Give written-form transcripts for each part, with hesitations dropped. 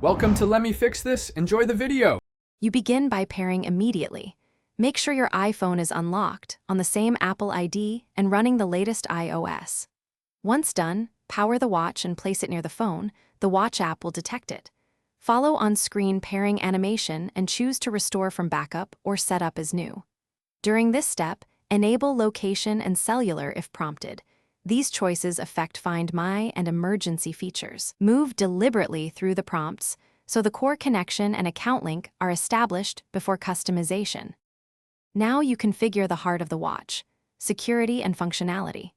Welcome to Let Me Fix This. Enjoy the video. You begin by pairing immediately. Make sure your iPhone is unlocked, on the same Apple ID, and running the latest iOS. Once done, power the watch and place it near the phone. The watch app will detect it. Follow on-screen pairing animation and choose to restore from backup or set up as new. During this step, enable location and cellular if prompted. These choices affect Find My and emergency features. Move deliberately through the prompts so the core connection and account link are established before customization. Now you configure the heart of the watch, security and functionality.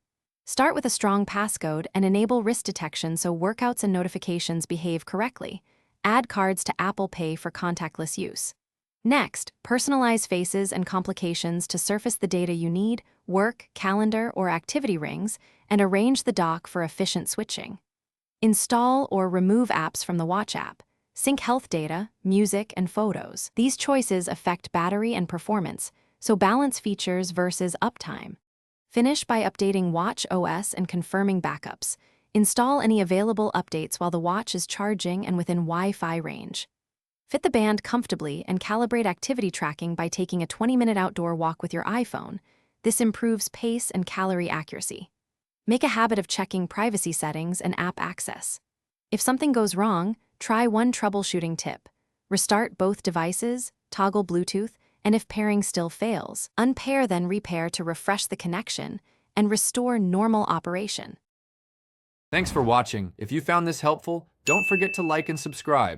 Start with a strong passcode and enable wrist detection so workouts and notifications behave correctly. Add cards to Apple Pay for contactless use. Next, personalize faces and complications to surface the data you need, work, calendar, or activity rings, and arrange the dock for efficient switching. Install or remove apps from the watch app. Sync health data, music, and photos. These choices affect battery and performance, so balance features versus uptime. Finish by updating Watch OS and confirming backups. Install any available updates while the watch is charging and within Wi-Fi range. Fit the band comfortably and calibrate activity tracking by taking a 20-minute outdoor walk with your iPhone. This improves pace and calorie accuracy. Make a habit of checking privacy settings and app access. If something goes wrong, try one troubleshooting tip. Restart both devices, toggle Bluetooth, and if pairing still fails, unpair then repair to refresh the connection and restore normal operation. Thanks for watching. If you found this helpful, don't forget to like and subscribe.